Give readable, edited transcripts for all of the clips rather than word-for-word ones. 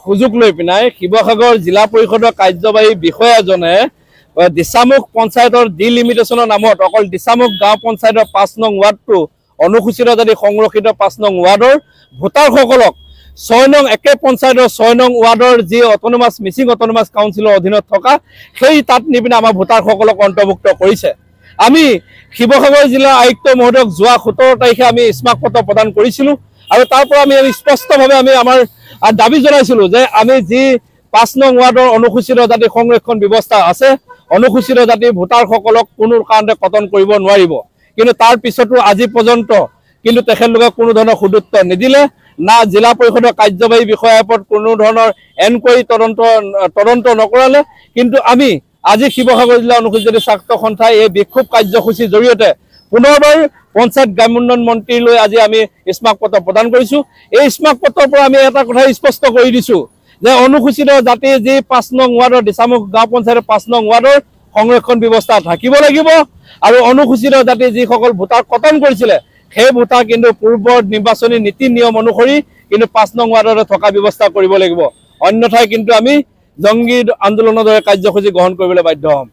সুযোগ লৈ পিনাই শিৱসাগৰ জিলা পৰিষদৰ কাৰ্যবাহী বিষয়াজনে দিছামুখ পঞ্চায়তৰ ডিলিমিটেশ্যনৰ নামত অকল দিছামুখ গাঁও পঞ্চায়তৰ ৫ নং ৱাৰ্ডটো অনুসূচিত জাতি সংৰক্ষিত ৫ নং ৱাৰ্ডৰ ভোটাৰসকলক ৬ নং একে পঞ্চায়তৰ ৬ নং ৱাৰ্ডৰ যি অট'নমাছ মিচিং অট'নমাছ কাউন্সিলৰ অধীনত থকা সেই তাত নি পিনে আমাৰ ভোটাৰসকলক অন্তৰ্ভুক্ত কৰিছে। আমি শিৱসাগৰ জিলাৰ আয়ুক্ত মহোদয়ক যোৱা ১৭ তাৰিখে আমি স্মাৰক পত্ৰ প্ৰদান কৰিছিলোঁ আৰু তাৰ পৰা আমি স্পষ্টভাৱে আমি আমাৰ দাবী জনাইছিলোঁ যে আমি যি ৫ নং ৱাৰ্ডৰ অনুসূচিত জাতি সংৰক্ষণ ব্যৱস্থা আছে, অনুসূচিত জাতিৰ ভোটাৰসকলক কোনো কাৰণতে কটন কৰিব নোৱাৰিব। কিন্তু তাৰ পিছতো আজি পৰ্যন্ত কিন্তু তেখেতলোকে কোনো ধৰণৰ সুদুত্তৰ নিদিলে, না জিলা পৰিষদৰ কাৰ্যবাহী বিষয়াৰ ওপৰত কোনো ধৰণৰ এনকুৱাৰী তদন্ত নকৰালে। কিন্তু আমি আজি শিৱসাগৰ জিলা অনুসূচিত ছাত্ৰ সন্থাই এই বিক্ষোভ কাৰ্যসূচীৰ জৰিয়তে পুনৰবাৰ পঞ্চায়ত গ্ৰামোন্নয়ন মন্ত্ৰীলৈ আজি আমি স্মাৰক পত্ৰ প্ৰদান কৰিছোঁ। এই স্মাৰক পত্ৰৰ পৰা আমি এটা কথা স্পষ্ট কৰি দিছোঁ যে অনুসূচিত জাতিৰ যি ৫ নং ৱাৰ্ডৰ দিছামুখ গাঁও পঞ্চায়তৰ ৫ নং ৱাৰ্ডৰ সংৰক্ষণ ব্যৱস্থা থাকিব লাগিব আৰু অনুসূচিত জাতিৰ যিসকল ভোটাৰ কটন কৰিছিলে সেই ভোটাৰ কিন্তু পূৰ্বৰ নিৰ্বাচনী নীতি নিয়ম অনুসৰি কিন্তু ৫ নং ৱাৰ্ডত থকা ব্যৱস্থা কৰিব লাগিব। অন্যথাই কিন্তু আমি জংগী আন্দোলনৰ দৰে কাৰ্যসূচী গ্ৰহণ কৰিবলৈ বাধ্য হ'ম।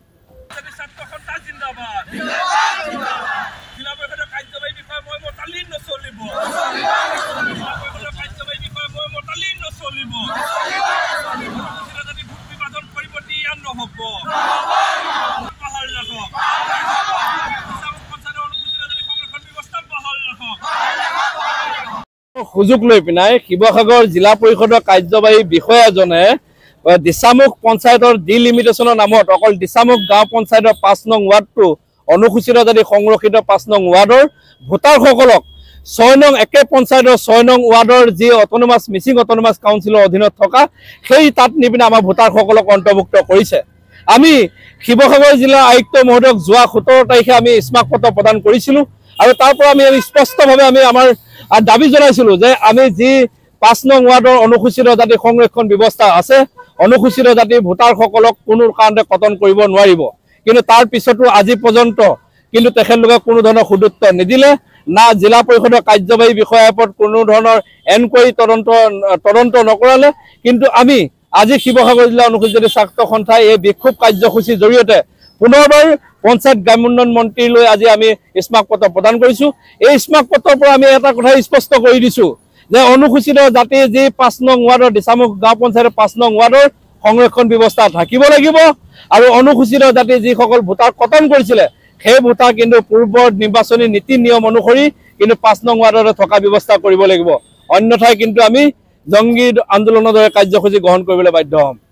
সুযোগ লৈ পিনাই শিৱসাগৰ জিলা পৰিষদৰ কাৰ্যবাহী বিষয়াজনে দিছামুখ পঞ্চায়তৰ ডিলিমিটেশ্যনৰ নামত অকল দিছামুখ গাঁও পঞ্চায়তৰ ৫ নং ৱাৰ্ডটো অনুসূচিত জাতি সংৰক্ষিত ৫ নং ৱাৰ্ডৰ ভোটাৰসকলক ৬ নং একে পঞ্চায়তৰ ৬ নং ৱাৰ্ডৰ যি অট'নমাছ মিচিং অট'নমাছ কাউন্সিলৰ অধীনত থকা সেই তাত নি পিনে আমাৰ ভোটাৰসকলক অন্তৰ্ভুক্ত কৰিছে। আমি শিৱসাগৰ জিলাৰ আয়ুক্ত মহোদয়ক যোৱা ১৭ তাৰিখে আমি স্মাৰক পত্ৰ প্ৰদান কৰিছিলোঁ আৰু তাৰ পৰা আমি স্পষ্টভাৱে আমি আমাৰ দাবী জনাইছিলোঁ যে আমি যি ৫ নং ৱাৰ্ডৰ অনুসূচিত জাতি সংৰক্ষণ ব্যৱস্থা আছে, অনুসূচিত জাতিৰ ভোটাৰসকলক কোনো কাৰণতে কটন কৰিব নোৱাৰিব। কিন্তু তাৰ পিছতো আজি পৰ্যন্ত কিন্তু তেখেতলোকে কোনো ধৰণৰ সুদুত্তৰ নিদিলে, না জিলা পৰিষদৰ কাৰ্যবাহী বিষয়াৰ ওপৰত কোনো ধৰণৰ এনকুৱাৰী তদন্ত নকৰালে। কিন্তু আমি আজি শিৱসাগৰ জিলা অনুসূচিত ছাত্ৰ সন্থাই এই বিক্ষোভ কাৰ্যসূচীৰ জৰিয়তে পুনৰবাৰ পঞ্চায়ত গ্ৰামোন্নয়ন মন্ত্ৰীলৈ আজি আমি স্মাৰক পত্ৰ প্ৰদান কৰিছোঁ। এই স্মাৰক পত্ৰৰ পৰা আমি এটা কথা স্পষ্ট কৰি দিছোঁ যে অনুসূচিত জাতিৰ যি ৫ নং ৱাৰ্ডৰ দিছামুখ গাঁও পঞ্চায়তৰ ৫ নং ৱাৰ্ডৰ সংৰক্ষণ ব্যৱস্থা থাকিব লাগিব আৰু অনুসূচিত জাতিৰ যিসকল ভোটাৰ কটন কৰিছিলে সেই ভোটাৰ কিন্তু পূৰ্বৰ নিৰ্বাচনী নীতি নিয়ম অনুসৰি কিন্তু ৫ নং ৱাৰ্ডত থকা ব্যৱস্থা কৰিব লাগিব। অন্যথাই কিন্তু আমি জংগী আন্দোলনৰ দৰে কাৰ্যসূচী গ্ৰহণ কৰিবলৈ বাধ্য হ'ম।